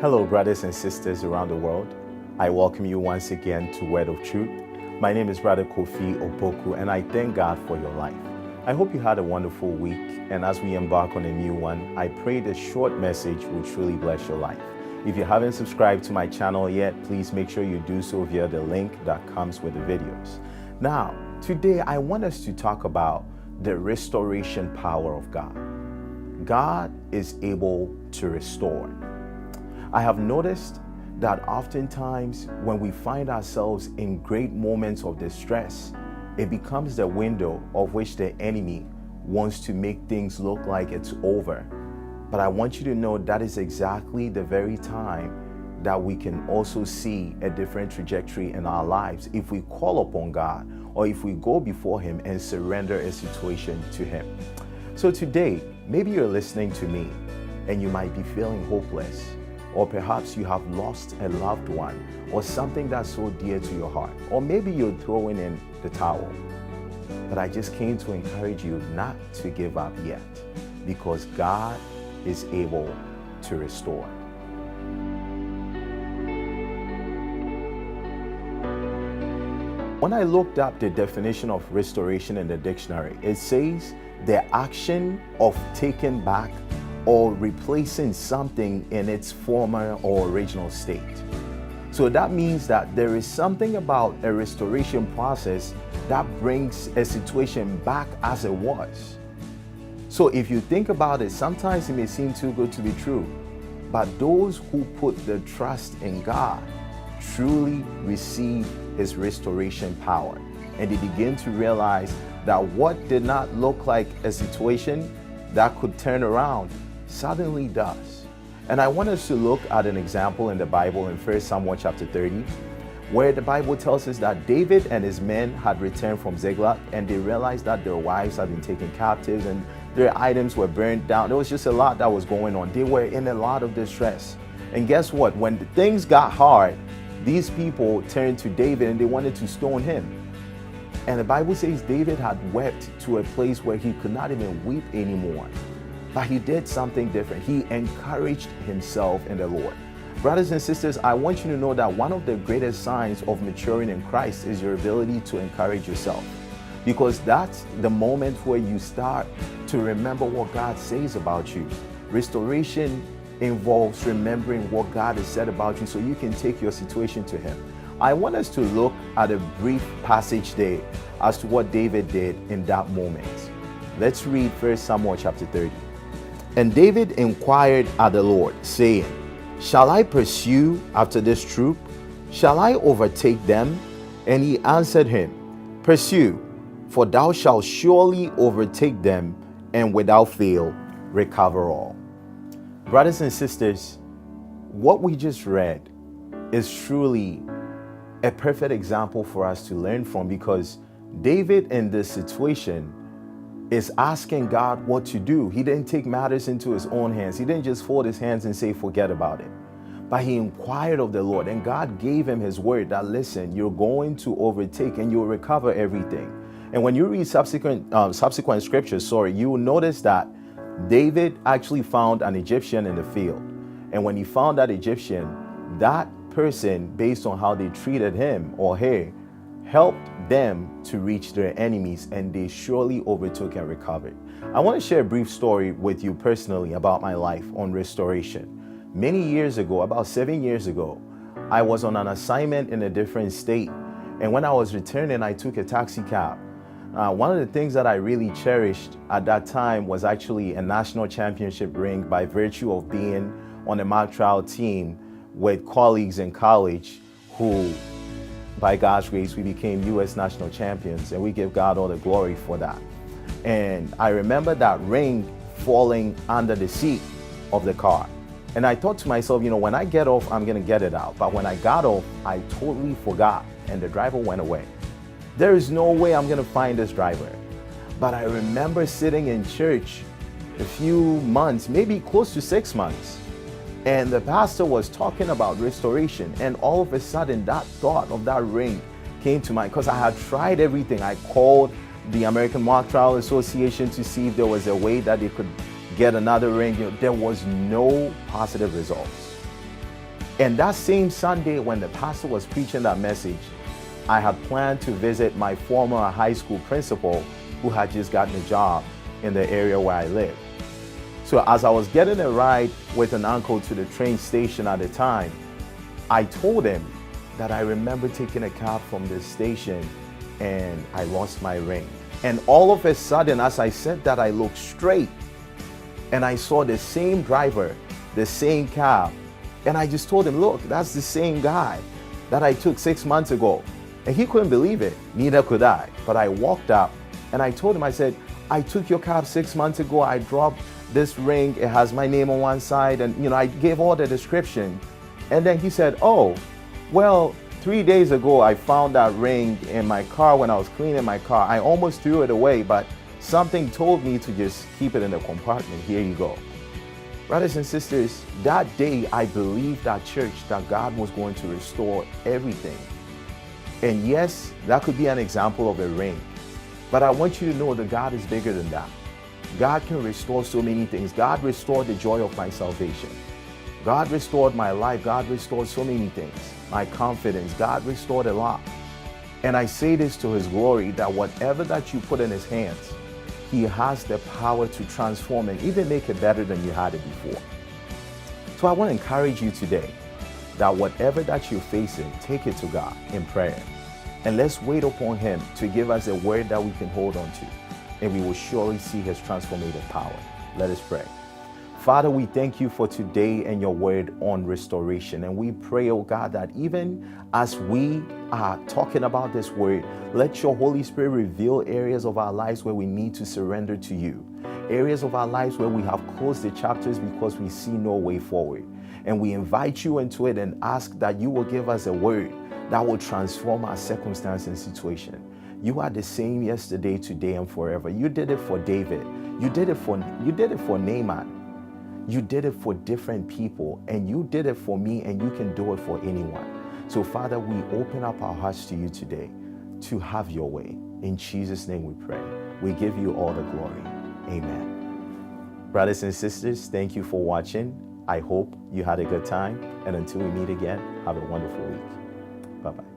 Hello, brothers and sisters around the world. I welcome you once again to Word of Truth. My name is Brother Kofi Opoku, and I thank God for your life. I hope you had a wonderful week, and as we embark on a new one, I pray this short message will truly bless your life. If you haven't subscribed to my channel yet, please make sure you do so via the link that comes with the videos. Now, today I want us to talk about the restoration power of God. God is able to restore. I have noticed that oftentimes when we find ourselves in great moments of distress, it becomes the window of which the enemy wants to make things look like it's over. But I want you to know that is exactly the very time that we can also see a different trajectory in our lives if we call upon God or if we go before Him and surrender a situation to Him. So today, maybe you're listening to me and you might be feeling hopeless, or perhaps you have lost a loved one or something that's so dear to your heart, or maybe you're throwing in the towel. But I just came to encourage you not to give up yet, because God is able to restore. When I looked up the definition of restoration in the dictionary, it says the action of taking back or replacing something in its former or original state. So that means that there is something about a restoration process that brings a situation back as it was. So if you think about it, sometimes it may seem too good to be true, but those who put their trust in God truly receive His restoration power, and they begin to realize that what did not look like a situation that could turn around suddenly does. And I want us to look at an example in the Bible in 1 Samuel chapter 30, where the Bible tells us that David and his men had returned from Ziklag, and they realized that their wives had been taken captives and their items were burned down. There was just a lot that was going on. They were in a lot of distress. And guess what? When things got hard, these people turned to David and they wanted to stone him. And the Bible says David had wept to a place where he could not even weep anymore. But he did something different. He encouraged himself in the Lord. Brothers and sisters, I want you to know that one of the greatest signs of maturing in Christ is your ability to encourage yourself. Because that's the moment where you start to remember what God says about you. Restoration involves remembering what God has said about you so you can take your situation to Him. I want us to look at a brief passage there as to what David did in that moment. Let's read 1 Samuel chapter 30. And David inquired at the Lord, saying, Shall I pursue after this troop? Shall I overtake them? And he answered him, Pursue, for thou shalt surely overtake them, and without fail recover all. Brothers and sisters, what we just read is truly a perfect example for us to learn from, because David in this situation is asking God what to do. He didn't take matters into his own hands. He didn't just fold his hands and say, forget about it. But he inquired of the Lord, and God gave him His word that, listen, you're going to overtake and you'll recover everything. And when you read subsequent scriptures, you will notice that David actually found an Egyptian in the field. And when he found that Egyptian, that person, based on how they treated him or her, helped them to reach their enemies, and they surely overtook and recovered. I want to share a brief story with you personally about my life on restoration. Many years ago, about 7 years ago, I was on an assignment in a different state, and when I was returning, I took a taxi cab. One of the things that I really cherished at that time was actually a national championship ring, by virtue of being on a mock trial team with colleagues in college who, by God's grace, we became U.S. national champions, and we give God all the glory for that. And I remember that ring falling under the seat of the car. And I thought to myself, when I get off, I'm going to get it out. But when I got off, I totally forgot, and the driver went away. There is no way I'm going to find this driver. But I remember sitting in church a few months, maybe close to 6 months, and the pastor was talking about restoration, and all of a sudden that thought of that ring came to mind, because I had tried everything. I called the American Mock Trial Association to see if there was a way that they could get another ring. There was no positive results. And that same Sunday when the pastor was preaching that message, I had planned to visit my former high school principal who had just gotten a job in the area where I live. So as I was getting a ride with an uncle to the train station at the time, I told him that I remember taking a cab from the station and I lost my ring. And all of a sudden, as I said that, I looked straight and I saw the same driver, the same cab. And I just told him, look, that's the same guy that I took 6 months ago. And he couldn't believe it, neither could I. But I walked up and I told him, I said, I took your cab 6 months ago. I dropped this ring. It has my name on one side. And, I gave all the description. And then he said, oh, well, 3 days ago, I found that ring in my car when I was cleaning my car. I almost threw it away, but something told me to just keep it in the compartment. Here you go. Brothers and sisters, that day I believed at church that God was going to restore everything. And yes, that could be an example of a ring. But I want you to know that God is bigger than that. God can restore so many things. God restored the joy of my salvation. God restored my life. God restored so many things. My confidence. God restored a lot. And I say this to His glory, that whatever that you put in His hands, He has the power to transform and even make it better than you had it before. So I want to encourage you today that whatever that you're facing, take it to God in prayer. And let's wait upon Him to give us a word that we can hold on to. And we will surely see His transformative power. Let us pray. Father, we thank you for today and your word on restoration. And we pray, oh God, that even as we are talking about this word, let your Holy Spirit reveal areas of our lives where we need to surrender to you. Areas of our lives where we have closed the chapters because we see no way forward. And we invite you into it and ask that you will give us a word that will transform our circumstance and situation. You are the same yesterday, today, and forever. You did it for David. You did it for Naaman. You did it for different people, and you did it for me, and you can do it for anyone. So, Father, we open up our hearts to you today to have your way. In Jesus' name we pray. We give you all the glory. Amen. Brothers and sisters, thank you for watching. I hope you had a good time, and until we meet again, have a wonderful week. Bye-bye.